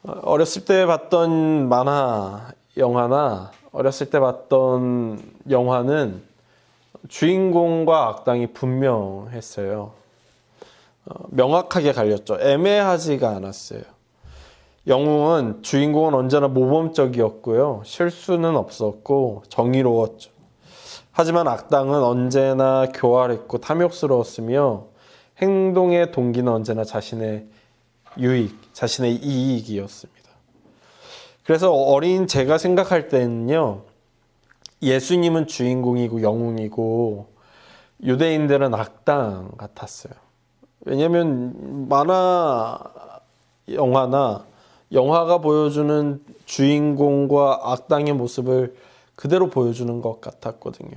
어렸을 때 봤던 만화, 영화나 어렸을 때 봤던 영화는 주인공과 악당이 분명했어요. 명확하게 갈렸죠. 애매하지가 않았어요. 영웅은 주인공은 언제나 모범적이었고요. 실수는 없었고 정의로웠죠. 하지만 악당은 언제나 교활했고 탐욕스러웠으며 행동의 동기는 언제나 자신의 유익, 자신의 이익이었습니다. 그래서 어린 제가 생각할 때는요, 예수님은 주인공이고 영웅이고 유대인들은 악당 같았어요. 왜냐하면 만화, 영화가 보여주는 주인공과 악당의 모습을 그대로 보여주는 것 같았거든요.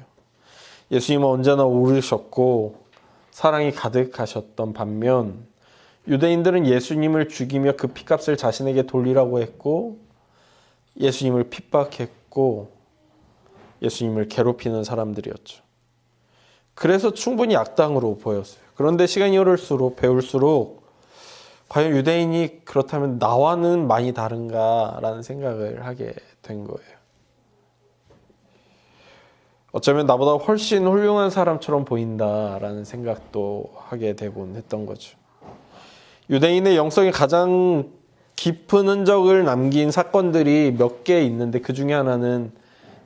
예수님은 언제나 옳으셨고 사랑이 가득하셨던 반면 유대인들은 예수님을 죽이며 그 피값을 자신에게 돌리라고 했고 예수님을 핍박했고 예수님을 괴롭히는 사람들이었죠. 그래서 충분히 악당으로 보였어요. 그런데 시간이 흐를수록 배울수록 과연 유대인이 그렇다면 나와는 많이 다른가라는 생각을 하게 된 거예요. 어쩌면 나보다 훨씬 훌륭한 사람처럼 보인다라는 생각도 하게 되곤 했던 거죠. 유대인의 영성에 가장 깊은 흔적을 남긴 사건들이 몇 개 있는데 그 중에 하나는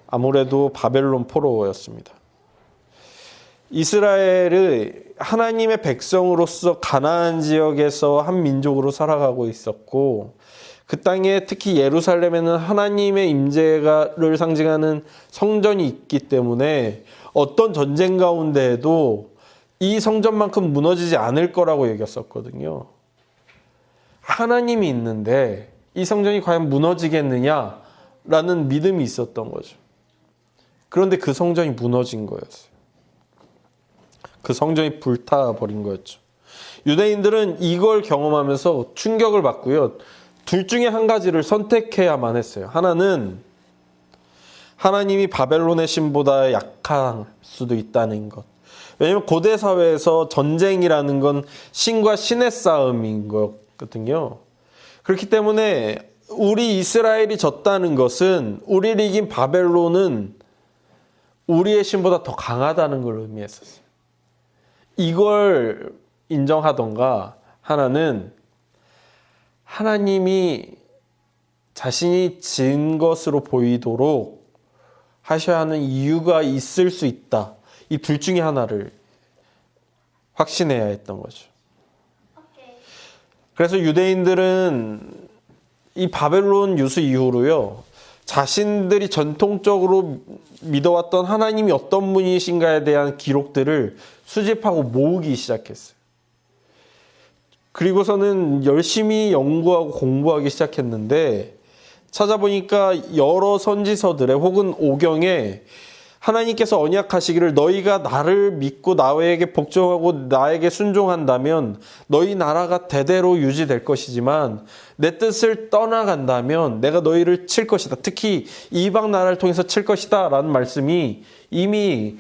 아무래도 바벨론 포로였습니다. 이스라엘의 하나님의 백성으로서 가나안 지역에서 한 민족으로 살아가고 있었고 그 땅에 특히 예루살렘에는 하나님의 임재를 상징하는 성전이 있기 때문에 어떤 전쟁 가운데에도 이 성전만큼 무너지지 않을 거라고 여겼었거든요. 하나님이 있는데 이 성전이 과연 무너지겠느냐라는 믿음이 있었던 거죠. 그런데 그 성전이 무너진 거였어요. 그 성전이 불타버린 거였죠. 유대인들은 이걸 경험하면서 충격을 받고요. 둘 중에 한 가지를 선택해야만 했어요. 하나는 하나님이 바벨론의 신보다 약할 수도 있다는 것. 왜냐하면 고대 사회에서 전쟁이라는 건 신과 신의 싸움인 거거든요. 그렇기 때문에 우리 이스라엘이 졌다는 것은 우리를 이긴 바벨론은 우리의 신보다 더 강하다는 걸 의미했었어요. 이걸 인정하던가 하나는 하나님이 자신이 진 것으로 보이도록 하셔야 하는 이유가 있을 수 있다. 이 둘 중에 하나를 확신해야 했던 거죠. 그래서 유대인들은 이 바벨론 유수 이후로요, 자신들이 전통적으로 믿어왔던 하나님이 어떤 분이신가에 대한 기록들을 수집하고 모으기 시작했어요. 그리고서는 열심히 연구하고 공부하기 시작했는데 찾아보니까 여러 선지서들에 혹은 오경에 하나님께서 언약하시기를 너희가 나를 믿고 나에게 복종하고 나에게 순종한다면 너희 나라가 대대로 유지될 것이지만 내 뜻을 떠나간다면 내가 너희를 칠 것이다. 특히 이방 나라를 통해서 칠 것이다 라는 말씀이 이미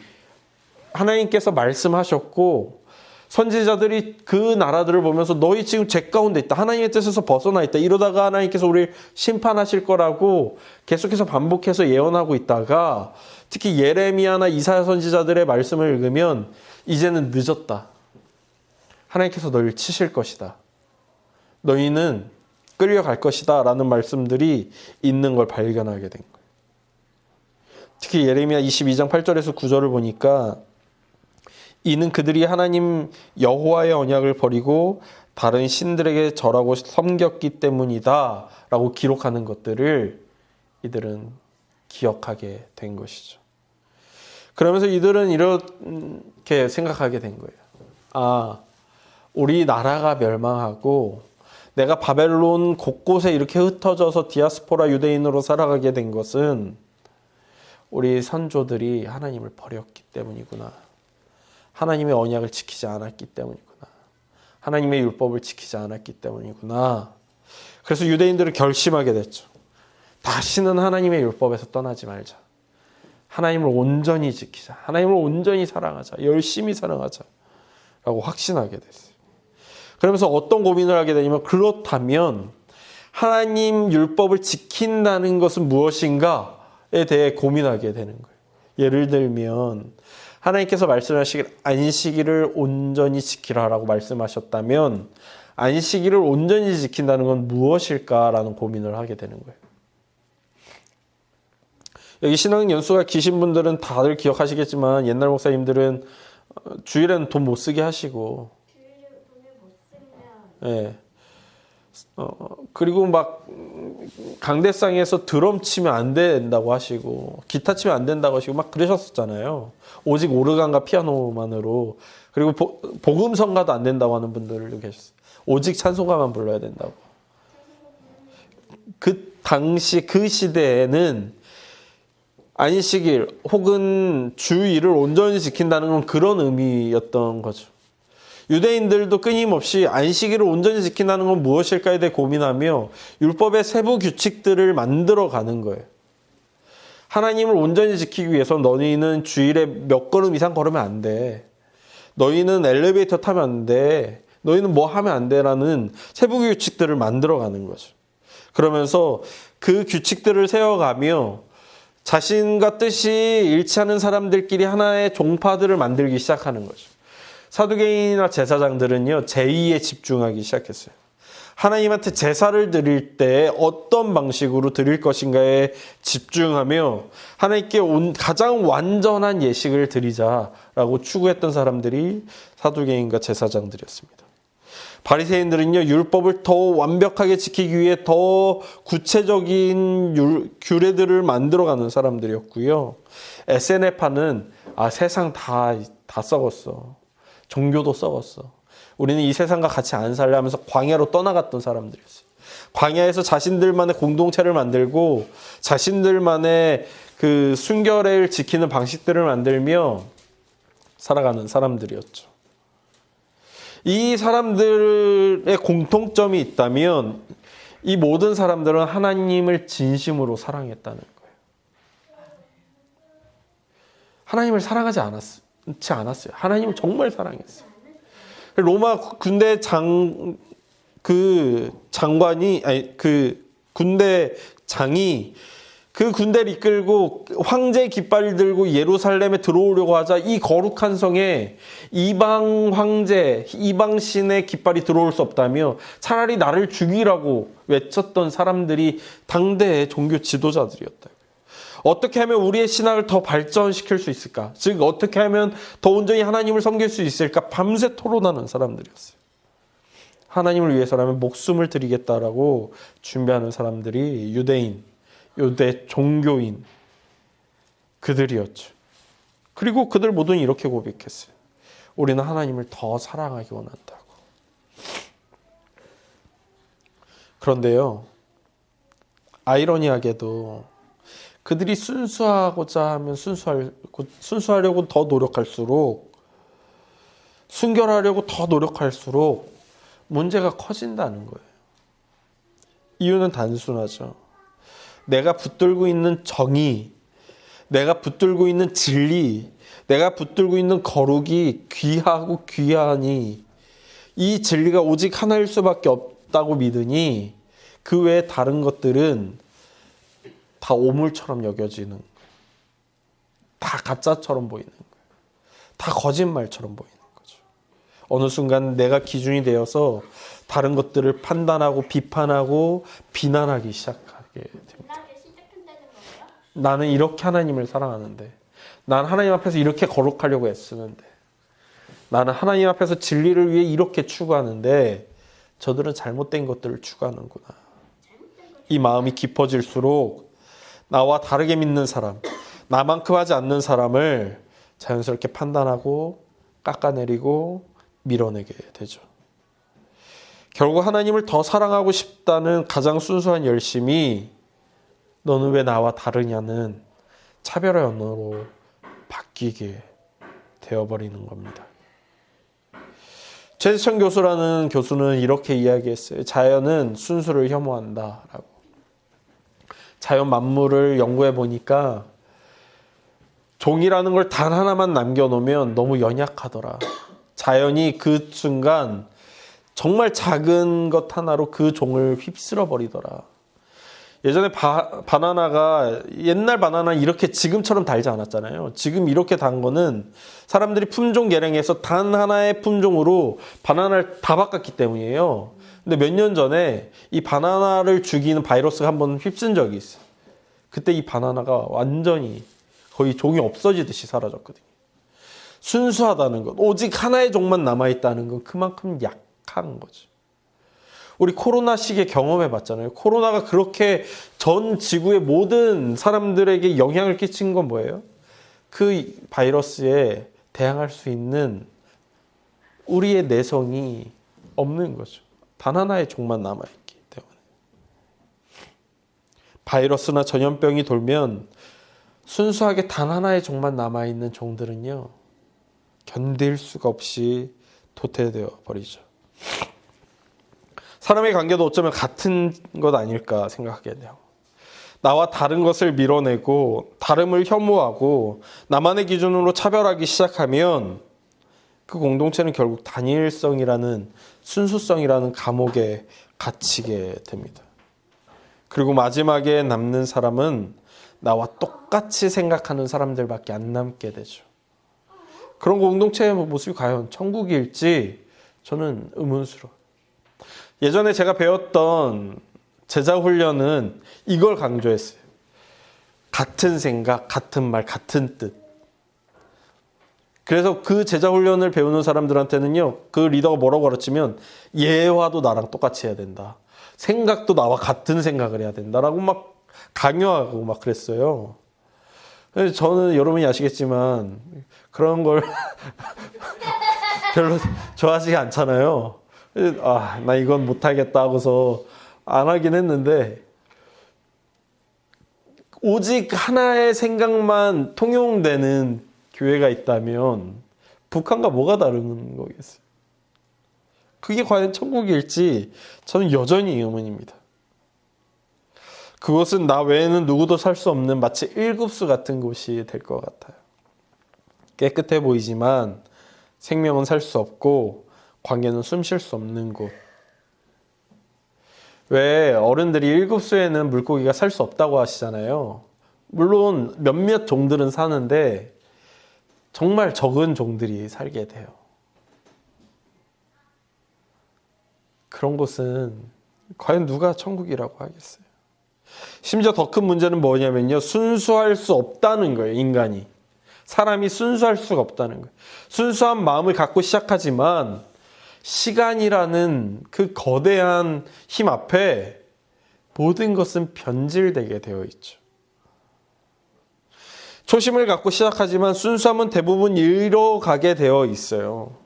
하나님께서 말씀하셨고 선지자들이 그 나라들을 보면서 너희 지금 죄 가운데 있다. 하나님의 뜻에서 벗어나 있다. 이러다가 하나님께서 우리를 심판하실 거라고 계속해서 반복해서 예언하고 있다가 특히 예레미야나 이사야 선지자들의 말씀을 읽으면 이제는 늦었다. 하나님께서 너희를 치실 것이다. 너희는 끌려갈 것이다. 라는 말씀들이 있는 걸 발견하게 된 거예요. 특히 예레미야 22장 8절에서 9절을 보니까 이는 그들이 하나님 여호와의 언약을 버리고 다른 신들에게 절하고 섬겼기 때문이다 라고 기록하는 것들을 이들은 기억하게 된 것이죠. 그러면서 이들은 이렇게 생각하게 된 거예요. 아, 우리 나라가 멸망하고 내가 바벨론 곳곳에 이렇게 흩어져서 디아스포라 유대인으로 살아가게 된 것은 우리 선조들이 하나님을 버렸기 때문이구나. 하나님의 언약을 지키지 않았기 때문이구나. 하나님의 율법을 지키지 않았기 때문이구나. 그래서 유대인들은 결심하게 됐죠. 다시는 하나님의 율법에서 떠나지 말자. 하나님을 온전히 지키자. 하나님을 온전히 사랑하자. 열심히 사랑하자. 라고 확신하게 됐어요. 그러면서 어떤 고민을 하게 되냐면 그렇다면 하나님 율법을 지킨다는 것은 무엇인가에 대해 고민하게 되는 거예요. 예를 들면 하나님께서 말씀하시길 안식일을 온전히 지키라라고 말씀하셨다면 안식일을 온전히 지킨다는 건 무엇일까라는 고민을 하게 되는 거예요. 여기 신앙연수가 기신 분들은 다들 기억하시겠지만 옛날 목사님들은 주일에는 돈 못 쓰게 하시고 예. 그리고 막 강대상에서 드럼 치면 안 된다고 하시고 기타 치면 안 된다고 하시고 막 그러셨었잖아요. 오직 오르간과 피아노만으로. 그리고 복음성가도 안 된다고 하는 분들도 계셨어요. 오직 찬송가만 불러야 된다고. 그 당시 그 시대에는 안식일 혹은 주일을 온전히 지킨다는 건 그런 의미였던 거죠. 유대인들도 끊임없이 안식일을 온전히 지킨다는 건 무엇일까에 대해 고민하며 율법의 세부 규칙들을 만들어 가는 거예요. 하나님을 온전히 지키기 위해서 너희는 주일에 몇 걸음 이상 걸으면 안 돼. 너희는 엘리베이터 타면 안 돼. 너희는 뭐 하면 안 돼라는 세부 규칙들을 만들어 가는 거죠. 그러면서 그 규칙들을 세워가며 자신과 뜻이 일치하는 사람들끼리 하나의 종파들을 만들기 시작하는 거죠. 사두개인이나 제사장들은요, 제의에 집중하기 시작했어요. 하나님한테 제사를 드릴 때 어떤 방식으로 드릴 것인가에 집중하며 하나님께 가장 완전한 예식을 드리자라고 추구했던 사람들이 사두개인과 제사장들이었습니다. 바리새인들은요, 율법을 더 완벽하게 지키기 위해 더 구체적인 규례들을 만들어가는 사람들이었고요. 에세네파는 세상 다 썩었어. 종교도 썩었어. 우리는 이 세상과 같이 안 살려 하면서 광야로 떠나갔던 사람들이었어요. 광야에서 자신들만의 공동체를 만들고 자신들만의 그 순결을 지키는 방식들을 만들며 살아가는 사람들이었죠. 이 사람들의 공통점이 있다면 이 모든 사람들은 하나님을 진심으로 사랑했다는 거예요. 하나님을 사랑하지 않았어요. 하나님을 정말 사랑했어요. 로마 군대 군대 장이 그 군대를 이끌고 황제 깃발을 들고 예루살렘에 들어오려고 하자 이 거룩한 성에 이방 황제, 이방 신의 깃발이 들어올 수 없다며 차라리 나를 죽이라고 외쳤던 사람들이 당대의 종교 지도자들이었다. 어떻게 하면 우리의 신앙을 더 발전시킬 수 있을까? 즉 어떻게 하면 더 온전히 하나님을 섬길 수 있을까? 밤새 토론하는 사람들이었어요. 하나님을 위해서라면 목숨을 드리겠다라고 준비하는 사람들이 유대 종교인 그들이었죠. 그리고 그들 모두는 이렇게 고백했어요. 우리는 하나님을 더 사랑하기 원한다고. 그런데요, 아이러니하게도 그들이 순수하고자 하면 순수하려고 더 노력할수록, 순결하려고 더 노력할수록 문제가 커진다는 거예요. 이유는 단순하죠. 내가 붙들고 있는 정의, 내가 붙들고 있는 진리, 내가 붙들고 있는 거룩이 귀하고 귀하니 이 진리가 오직 하나일 수밖에 없다고 믿으니 그 외에 다른 것들은 다 오물처럼 여겨지는 거예요. 다 가짜처럼 보이는 거예요. 다 거짓말처럼 보이는 거죠. 어느 순간 내가 기준이 되어서 다른 것들을 판단하고 비판하고 비난하기 시작하게 됩니다. 나는 이렇게 하나님을 사랑하는데, 난 하나님 앞에서 이렇게 거룩하려고 애쓰는데, 나는 하나님 앞에서 진리를 위해 이렇게 추구하는데 저들은 잘못된 것들을 추구하는구나. 이 마음이 깊어질수록 나와 다르게 믿는 사람, 나만큼 하지 않는 사람을 자연스럽게 판단하고 깎아내리고 밀어내게 되죠. 결국 하나님을 더 사랑하고 싶다는 가장 순수한 열심이 너는 왜 나와 다르냐는 차별의 언어로 바뀌게 되어버리는 겁니다. 최지천 교수라는 교수는 이렇게 이야기했어요. 자연은 순수를 혐오한다라고. 자연 만물을 연구해 보니까 종이라는 걸 단 하나만 남겨놓으면 너무 연약하더라. 자연이 그 순간 정말 작은 것 하나로 그 종을 휩쓸어 버리더라. 예전에 바나나가 옛날 바나나 이렇게 지금처럼 달지 않았잖아요. 지금 이렇게 단 거는 사람들이 품종 개량해서 단 하나의 품종으로 바나나를 다 바꿨기 때문이에요. 근데 몇 년 전에 이 바나나를 죽이는 바이러스가 한번 휩쓴 적이 있어요. 그때 이 바나나가 완전히 거의 종이 없어지듯이 사라졌거든요. 순수하다는 것, 오직 하나의 종만 남아있다는 건 그만큼 약한 거죠. 우리 코로나 시기에 경험해 봤잖아요. 코로나가 그렇게 전 지구의 모든 사람들에게 영향을 끼친 건 뭐예요? 그 바이러스에 대항할 수 있는 우리의 내성이 없는 거죠. 단 하나의 종만 남아있기 때문에. 바이러스나 전염병이 돌면 순수하게 단 하나의 종만 남아있는 종들은요, 견딜 수가 없이 도태되어 버리죠. 사람의 관계도 어쩌면 같은 것 아닐까 생각하게 돼요. 나와 다른 것을 밀어내고 다름을 혐오하고 나만의 기준으로 차별하기 시작하면 그 공동체는 결국 단일성이라는 순수성이라는 감옥에 갇히게 됩니다. 그리고 마지막에 남는 사람은 나와 똑같이 생각하는 사람들밖에 안 남게 되죠. 그런 공동체의 모습이 과연 천국일지 저는 의문스러워요. 예전에 제가 배웠던 제자 훈련은 이걸 강조했어요. 같은 생각, 같은 말, 같은 뜻. 그래서 그 제자 훈련을 배우는 사람들한테는요, 그 리더가 뭐라고 가르치면 예화도 나랑 똑같이 해야 된다. 생각도 나와 같은 생각을 해야 된다라고 막 강요하고 막 그랬어요. 저는 여러분이 아시겠지만 그런 걸 별로 좋아하지 않잖아요. 나 이건 못하겠다 하고서 안 하긴 했는데, 오직 하나의 생각만 통용되는 교회가 있다면 북한과 뭐가 다른 거겠어요? 그게 과연 천국일지 저는 여전히 의문입니다. 그곳은 나 외에는 누구도 살 수 없는 마치 일급수 같은 곳이 될 것 같아요. 깨끗해 보이지만 생명은 살 수 없고 관계는 숨 쉴 수 없는 곳. 왜 어른들이 일급수에는 물고기가 살 수 없다고 하시잖아요. 물론 몇몇 종들은 사는데 정말 적은 종들이 살게 돼요. 그런 곳은 과연 누가 천국이라고 하겠어요? 심지어 더 큰 문제는 뭐냐면요, 순수할 수 없다는 거예요. 인간이, 사람이 순수할 수가 없다는 거예요. 순수한 마음을 갖고 시작하지만 시간이라는 그 거대한 힘 앞에 모든 것은 변질되게 되어 있죠. 초심을 갖고 시작하지만 순수함은 대부분 잃어가게 되어 있어요.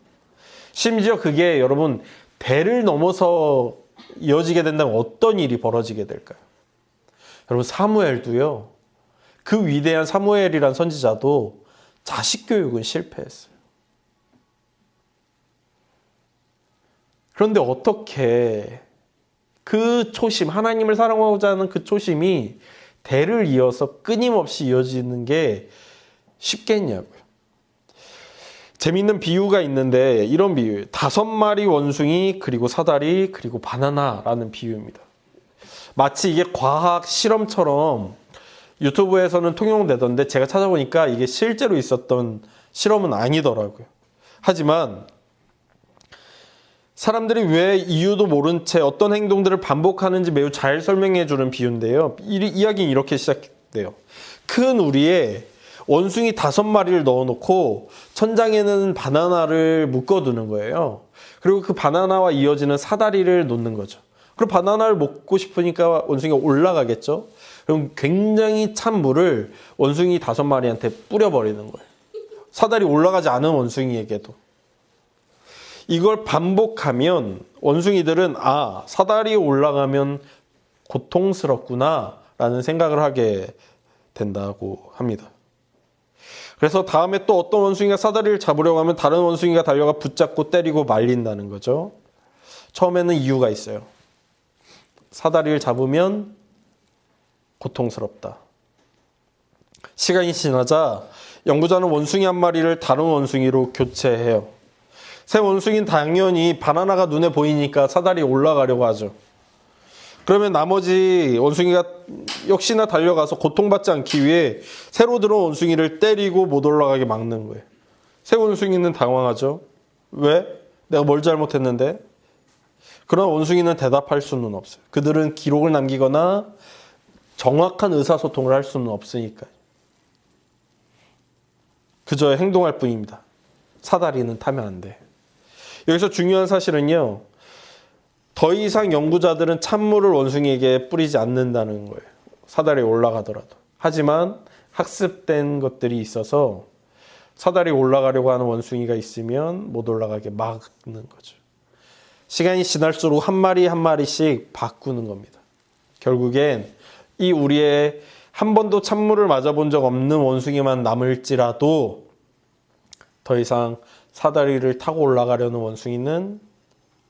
심지어 그게 여러분 대를 넘어서 이어지게 된다면 어떤 일이 벌어지게 될까요? 여러분 사무엘도요, 그 위대한 사무엘이란 선지자도 자식 교육은 실패했어요. 그런데 어떻게 그 초심, 하나님을 사랑하고자 하는 그 초심이 대를 이어서 끊임없이 이어지는 게 쉽겠냐고요. 재밌는 비유가 있는데 이런 비유, 5마리 원숭이 그리고 사다리 그리고 바나나라는 비유입니다. 마치 이게 과학 실험처럼 유튜브에서는 통용되던데 제가 찾아보니까 이게 실제로 있었던 실험은 아니더라고요. 하지만 사람들이 왜 이유도 모른 채 어떤 행동들을 반복하는지 매우 잘 설명해 주는 비유인데요. 이야기는 이렇게 시작돼요. 큰 우리에 원숭이 5마리를 넣어놓고 천장에는 바나나를 묶어두는 거예요. 그리고 그 바나나와 이어지는 사다리를 놓는 거죠. 그럼 바나나를 먹고 싶으니까 원숭이가 올라가겠죠. 그럼 굉장히 찬 물을 원숭이 5마리한테 뿌려버리는 거예요. 사다리 올라가지 않은 원숭이에게도. 이걸 반복하면 원숭이들은 사다리에 올라가면 고통스럽구나 라는 생각을 하게 된다고 합니다. 그래서 다음에 또 어떤 원숭이가 사다리를 잡으려고 하면 다른 원숭이가 달려가 붙잡고 때리고 말린다는 거죠. 처음에는 이유가 있어요. 사다리를 잡으면 고통스럽다. 시간이 지나자 연구자는 원숭이 한 마리를 다른 원숭이로 교체해요. 새 원숭이는 당연히 바나나가 눈에 보이니까 사다리에 올라가려고 하죠. 그러면 나머지 원숭이가 역시나 달려가서 고통받지 않기 위해 새로 들어온 원숭이를 때리고 못 올라가게 막는 거예요. 새 원숭이는 당황하죠. 왜? 내가 뭘 잘못했는데? 그러나 원숭이는 대답할 수는 없어요. 그들은 기록을 남기거나 정확한 의사소통을 할 수는 없으니까요. 그저 행동할 뿐입니다. 사다리는 타면 안 돼. 여기서 중요한 사실은요. 더 이상 연구자들은 찬물을 원숭이에게 뿌리지 않는다는 거예요. 사다리에 올라가더라도. 하지만 학습된 것들이 있어서 사다리에 올라가려고 하는 원숭이가 있으면 못 올라가게 막는 거죠. 시간이 지날수록 한 마리 한 마리씩 바꾸는 겁니다. 결국엔 이 우리의 한 번도 찬물을 맞아본 적 없는 원숭이만 남을지라도 더 이상 사다리를 타고 올라가려는 원숭이는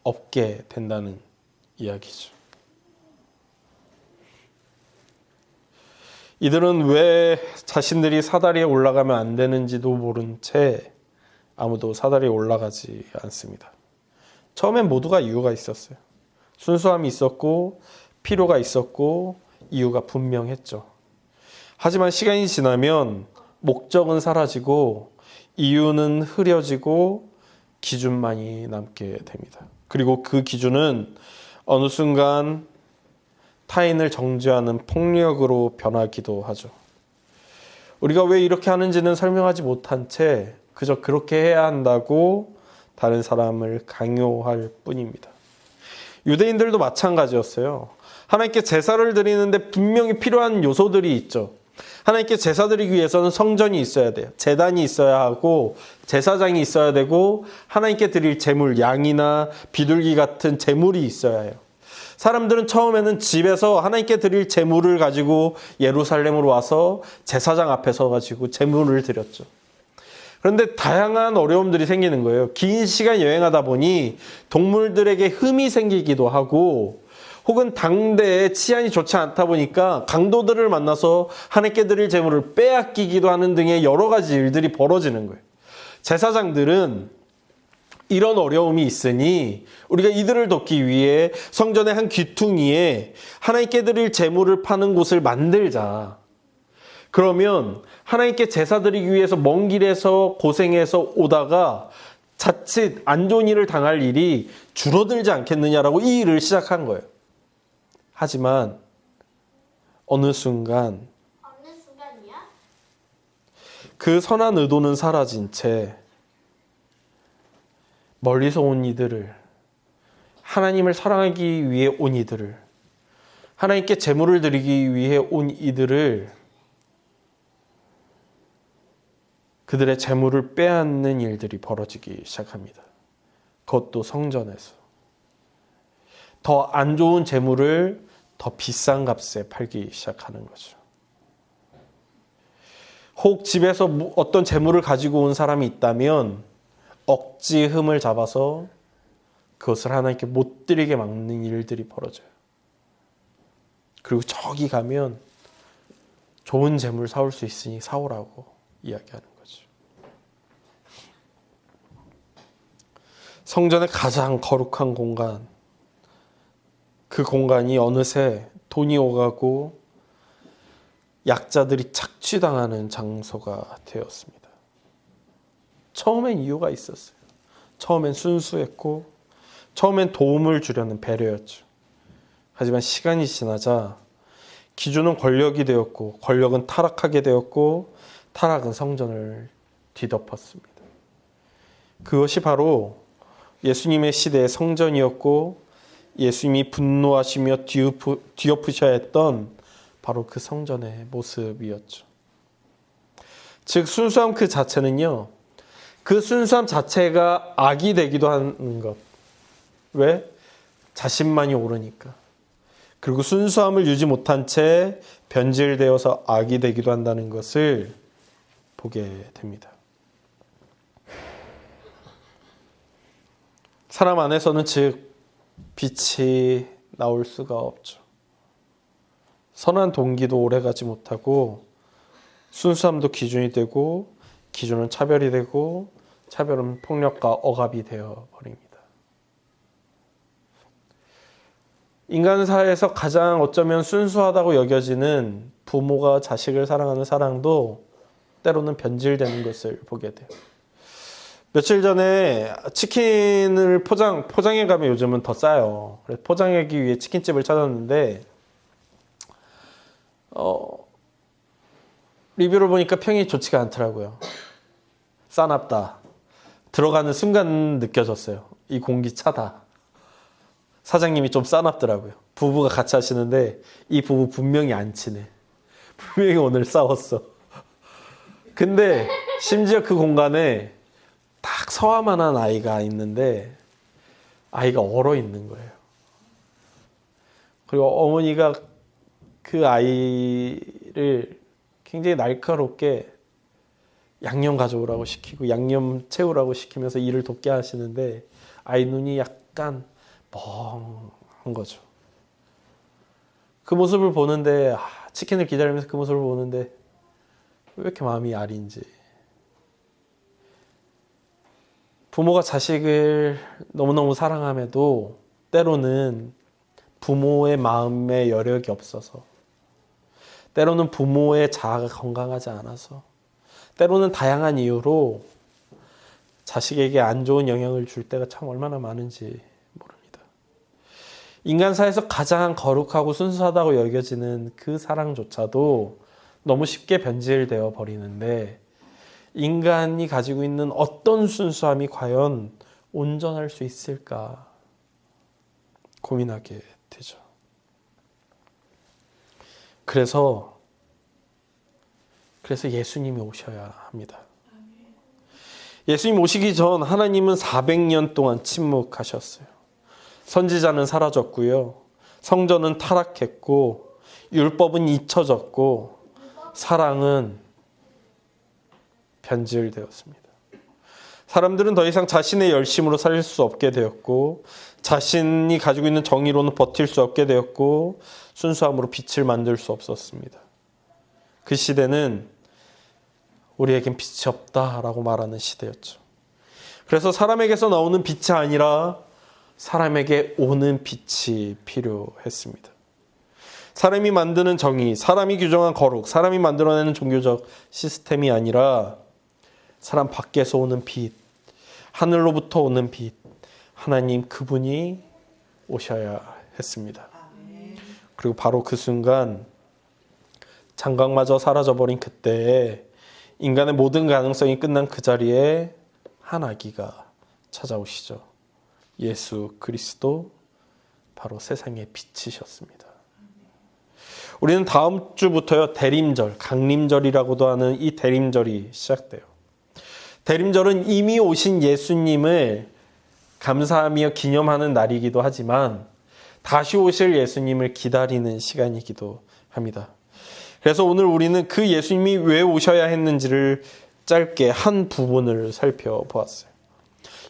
없게 된다는 이야기죠. 이들은 왜 자신들이 사다리에 올라가면 안 되는지도 모른 채 아무도 사다리에 올라가지 않습니다. 처음엔 모두가 이유가 있었어요. 순수함이 있었고 필요가 있었고 이유가 분명했죠. 하지만 시간이 지나면 목적은 사라지고 이유는 흐려지고 기준만이 남게 됩니다. 그리고 그 기준은 어느 순간 타인을 정죄하는 폭력으로 변하기도 하죠. 우리가 왜 이렇게 하는지는 설명하지 못한 채 그저 그렇게 해야 한다고 다른 사람을 강요할 뿐입니다. 유대인들도 마찬가지였어요. 하나님께 제사를 드리는데 분명히 필요한 요소들이 있죠. 하나님께 제사 드리기 위해서는 성전이 있어야 돼요. 제단이 있어야 하고 제사장이 있어야 되고 하나님께 드릴 제물, 양이나 비둘기 같은 제물이 있어야 해요. 사람들은 처음에는 집에서 하나님께 드릴 제물을 가지고 예루살렘으로 와서 제사장 앞에 서가지고 제물을 드렸죠. 그런데 다양한 어려움들이 생기는 거예요. 긴 시간 여행하다 보니 동물들에게 흠이 생기기도 하고 혹은 당대에 치안이 좋지 않다 보니까 강도들을 만나서 하나님께 드릴 제물을 빼앗기기도 하는 등의 여러 가지 일들이 벌어지는 거예요. 제사장들은 이런 어려움이 있으니 우리가 이들을 돕기 위해 성전의 한 귀퉁이에 하나님께 드릴 제물을 파는 곳을 만들자. 그러면 하나님께 제사 드리기 위해서 먼 길에서 고생해서 오다가 자칫 안 좋은 일을 당할 일이 줄어들지 않겠느냐라고 이 일을 시작한 거예요. 하지만 어느 순간이야? 그 선한 의도는 사라진 채 멀리서 온 이들을, 하나님을 사랑하기 위해 온 이들을, 하나님께 제물을 드리기 위해 온 이들을 그들의 제물을 빼앗는 일들이 벌어지기 시작합니다. 그것도 성전에서. 더 안 좋은 제물을 더 비싼 값에 팔기 시작하는 거죠. 혹 집에서 어떤 제물을 가지고 온 사람이 있다면 억지 흠을 잡아서 그것을 하나님께 못 드리게 막는 일들이 벌어져요. 그리고 저기 가면 좋은 제물 사올 수 있으니 사오라고 이야기하는 거죠. 성전의 가장 거룩한 공간, 그 공간이 어느새 돈이 오가고 약자들이 착취당하는 장소가 되었습니다. 처음엔 이유가 있었어요. 처음엔 순수했고 처음엔 도움을 주려는 배려였죠. 하지만 시간이 지나자 기준은 권력이 되었고 권력은 타락하게 되었고 타락은 성전을 뒤덮었습니다. 그것이 바로 예수님의 시대의 성전이었고 예수님이 분노하시며 뒤엎으셔야 했던 바로 그 성전의 모습이었죠. 즉 순수함 그 자체는요. 그 순수함 자체가 악이 되기도 하는 것. 왜? 자신만이 옳으니까. 그리고 순수함을 유지 못한 채 변질되어서 악이 되기도 한다는 것을 보게 됩니다. 사람 안에서는 즉 빛이 나올 수가 없죠. 선한 동기도 오래가지 못하고 순수함도 기준이 되고 기준은 차별이 되고 차별은 폭력과 억압이 되어 버립니다. 인간 사회에서 가장 어쩌면 순수하다고 여겨지는 부모가 자식을 사랑하는 사랑도 때로는 변질되는 것을 보게 돼요. 며칠 전에 치킨을 포장해 가면 요즘은 더 싸요. 그래서 포장하기 위해 치킨집을 찾았는데 리뷰를 보니까 평이 좋지가 않더라고요. 싸납다. 들어가는 순간 느껴졌어요. 이 공기 차다. 사장님이 좀 싸납더라고요. 부부가 같이 하시는데 이 부부 분명히 안 친해. 분명히 오늘 싸웠어. 근데 심지어 그 공간에 딱 서화만한 아이가 있는데 아이가 얼어 있는 거예요. 그리고 어머니가 그 아이를 굉장히 날카롭게 양념 가져오라고 시키고 양념 채우라고 시키면서 일을 돕게 하시는데 아이 눈이 약간 멍한 거죠. 그 모습을 보는데 치킨을 기다리면서 그 모습을 보는데 왜 이렇게 마음이 아린지. 부모가 자식을 너무너무 사랑함에도 때로는 부모의 마음에 여력이 없어서, 때로는 부모의 자아가 건강하지 않아서, 때로는 다양한 이유로 자식에게 안 좋은 영향을 줄 때가 참 얼마나 많은지 모릅니다. 인간사에서 가장 거룩하고 순수하다고 여겨지는 그 사랑조차도 너무 쉽게 변질되어 버리는데 인간이 가지고 있는 어떤 순수함이 과연 온전할 수 있을까 고민하게 되죠. 그래서 예수님이 오셔야 합니다. 예수님 오시기 전 하나님은 400년 동안 침묵하셨어요. 선지자는 사라졌고요. 성전은 타락했고 율법은 잊혀졌고 사랑은 변질되었습니다. 사람들은 더 이상 자신의 열심으로 살 수 없게 되었고 자신이 가지고 있는 정의로는 버틸 수 없게 되었고 순수함으로 빛을 만들 수 없었습니다. 그 시대는 우리에겐 빛이 없다라고 말하는 시대였죠. 그래서 사람에게서 나오는 빛이 아니라 사람에게 오는 빛이 필요했습니다. 사람이 만드는 정의, 사람이 규정한 거룩, 사람이 만들어내는 종교적 시스템이 아니라 사람 밖에서 오는 빛, 하늘로부터 오는 빛, 하나님 그분이 오셔야 했습니다. 그리고 바로 그 순간 장각마저 사라져버린 그때에 인간의 모든 가능성이 끝난 그 자리에 한 아기가 찾아오시죠. 예수 그리스도, 바로 세상의 빛이셨습니다. 우리는 다음 주부터요 대림절, 강림절이라고도 하는 이 대림절이 시작돼요. 대림절은 이미 오신 예수님을 감사하며 기념하는 날이기도 하지만 다시 오실 예수님을 기다리는 시간이기도 합니다. 그래서 오늘 우리는 그 예수님이 왜 오셔야 했는지를 짧게 한 부분을 살펴보았어요.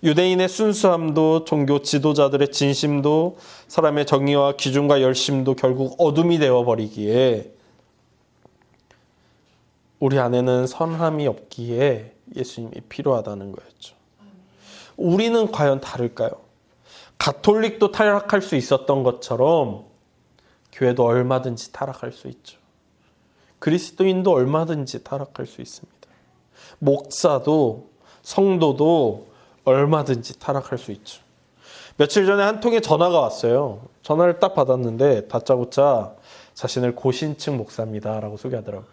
유대인의 순수함도 종교 지도자들의 진심도 사람의 정의와 기준과 열심도 결국 어둠이 되어버리기에 우리 안에는 선함이 없기에 예수님이 필요하다는 거였죠. 우리는 과연 다를까요? 가톨릭도 타락할 수 있었던 것처럼 교회도 얼마든지 타락할 수 있죠. 그리스도인도 얼마든지 타락할 수 있습니다. 목사도 성도도 얼마든지 타락할 수 있죠. 며칠 전에 한 통의 전화가 왔어요. 전화를 딱 받았는데 다짜고짜 자신을 고신층 목사입니다 라고 소개하더라고요.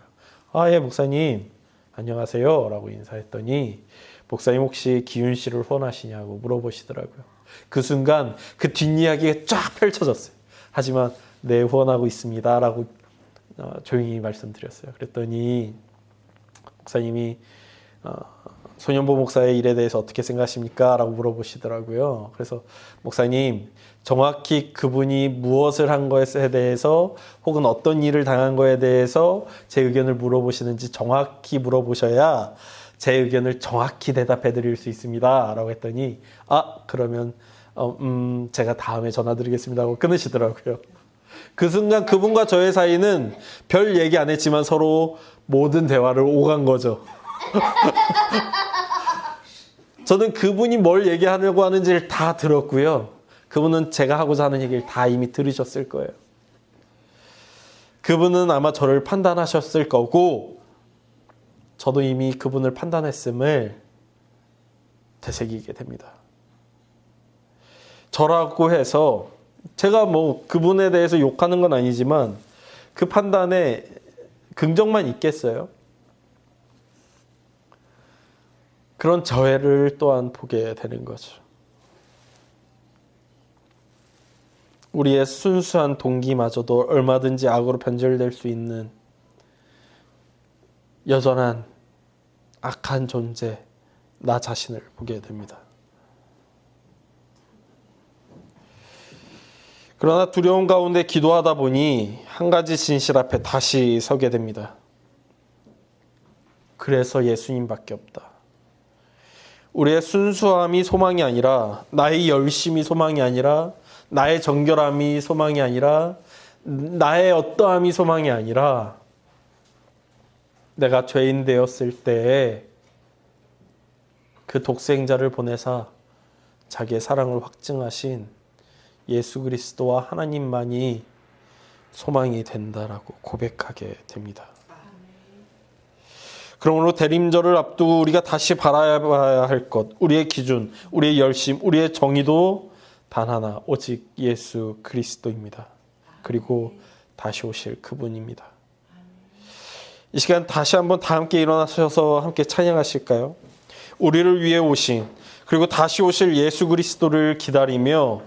예 목사님 안녕하세요 라고 인사했더니 목사님 혹시 기윤 씨를 후원하시냐고 물어보시더라고요. 그 순간 그 뒷이야기가 쫙 펼쳐졌어요. 하지만 네 후원하고 있습니다 라고 조용히 말씀드렸어요. 그랬더니 목사님이 소년보 목사의 일에 대해서 어떻게 생각하십니까? 라고 물어보시더라고요. 그래서 목사님 정확히 그분이 무엇을 한 것에 대해서 혹은 어떤 일을 당한 거에 대해서 제 의견을 물어보시는지 정확히 물어보셔야 제 의견을 정확히 대답해 드릴 수 있습니다 라고 했더니 그러면 제가 다음에 전화 드리겠습니다 하고 끊으시더라고요. 그 순간 그분과 저의 사이는 별 얘기 안 했지만 서로 모든 대화를 오간 거죠. 저는 그분이 뭘 얘기하려고 하는지를 다 들었고요. 그분은 제가 하고자 하는 얘기를 다 이미 들으셨을 거예요. 그분은 아마 저를 판단하셨을 거고 저도 이미 그분을 판단했음을 되새기게 됩니다. 저라고 해서 제가 뭐 그분에 대해서 욕하는 건 아니지만 그 판단에 긍정만 있겠어요? 그런 저해를 또한 보게 되는 거죠. 우리의 순수한 동기마저도 얼마든지 악으로 변절될 수 있는 여전한 악한 존재, 나 자신을 보게 됩니다. 그러나 두려움 가운데 기도하다 보니 한 가지 진실 앞에 다시 서게 됩니다. 그래서 예수님밖에 없다. 우리의 순수함이 소망이 아니라, 나의 열심이 소망이 아니라, 나의 정결함이 소망이 아니라, 나의 어떠함이 소망이 아니라, 내가 죄인 되었을 때에 그 독생자를 보내사 자기의 사랑을 확증하신 예수 그리스도와 하나님만이 소망이 된다라고 고백하게 됩니다. 그러므로 대림절을 앞두고 우리가 다시 바라봐야 할 것, 우리의 기준, 우리의 열심, 우리의 정의도 단 하나, 오직 예수 그리스도입니다. 그리고 다시 오실 그분입니다. 이 시간 다시 한번 다 함께 일어나셔서 함께 찬양하실까요? 우리를 위해 오신, 그리고 다시 오실 예수 그리스도를 기다리며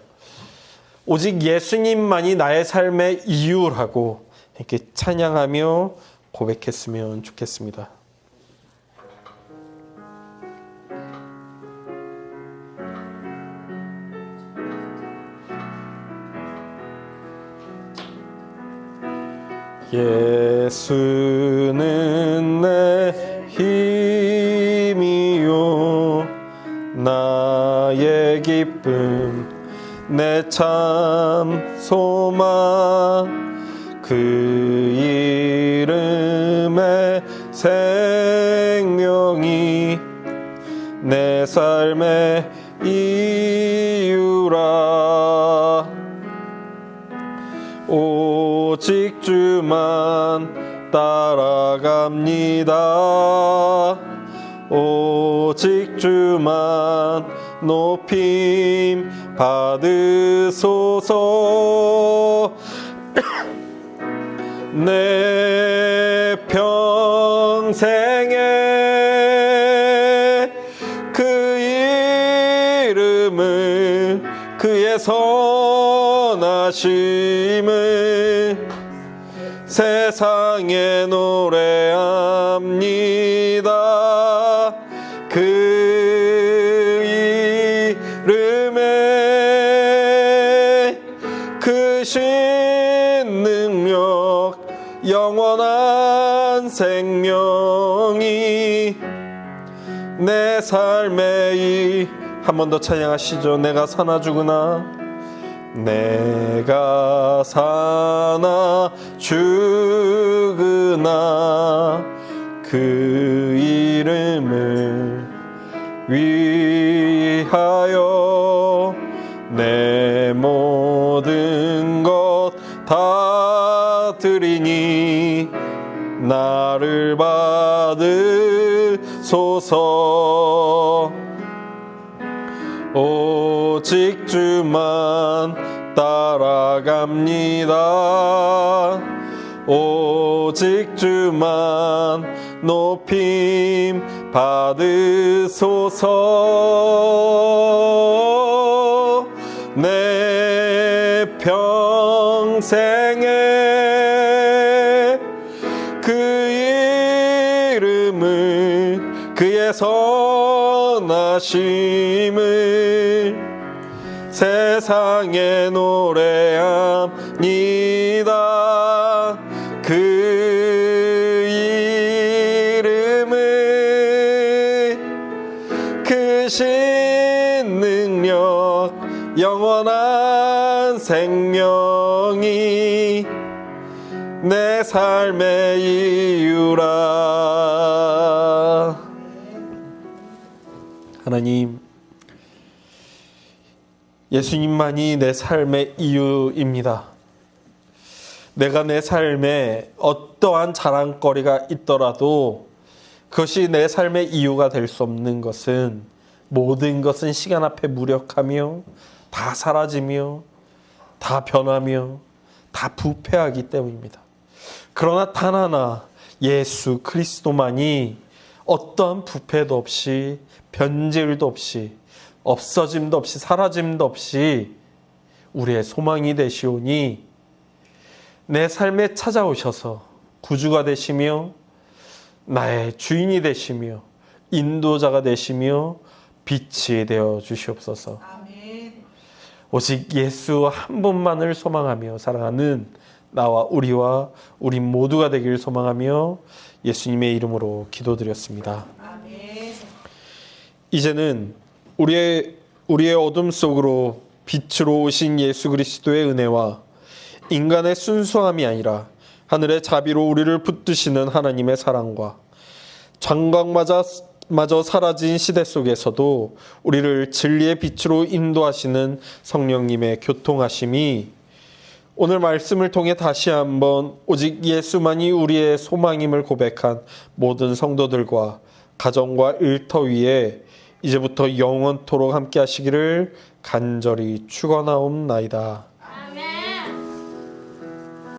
오직 예수님만이 나의 삶의 이유라고 이렇게 찬양하며 고백했으면 좋겠습니다. 예수는 내 힘이요 나의 기쁨 내 참 소망 그 이름의 생명이 내 삶의 이유라 오직 주만 따라갑니다. 오직 주만 높임 받으소서. 내 평생에 그 이름을 그의 선하심을 세상에 노래합니다. 그 이름에 크신 능력 영원한 생명이 내 삶의 한 번 더 찬양하시죠. 내가 사나 죽으나 내가 사나 죽으나 그 이름을 위하여 내 모든 것 다 드리니 나를 받으소서. 오직 주만 따라갑니다. 오직 주만 높임 받으소서. 내 평생에 그 이름을 그의 선하심을 세상에 노래합니다. 그 이름을 크신 능력 영원한 생명이 내 삶의 이유라. 하나님, 예수님만이 내 삶의 이유입니다. 내가 내 삶에 어떠한 자랑거리가 있더라도 그것이 내 삶의 이유가 될 수 없는 것은 모든 것은 시간 앞에 무력하며 다 사라지며 다 변하며 다 부패하기 때문입니다. 그러나 단 하나 예수 그리스도만이 어떠한 부패도 없이 변질도 없이 없어짐도 없이 사라짐도 없이 우리의 소망이 되시오니 내 삶에 찾아오셔서 구주가 되시며 나의 주인이 되시며 인도자가 되시며 빛이 되어 주시옵소서. 아멘. 오직 예수 한 분만을 소망하며 사랑하는 나와 우리와 우리 모두가 되길 소망하며 예수님의 이름으로 기도드렸습니다. 아멘. 이제는 우리의 어둠 속으로 빛으로 오신 예수 그리스도의 은혜와 인간의 순수함이 아니라 하늘의 자비로 우리를 붙드시는 하나님의 사랑과 장광마저 사라진 시대 속에서도 우리를 진리의 빛으로 인도하시는 성령님의 교통하심이 오늘 말씀을 통해 다시 한번 오직 예수만이 우리의 소망임을 고백한 모든 성도들과 가정과 일터 위에 이제부터 영원토록 함께 하시기를 간절히 축원하옵나이다.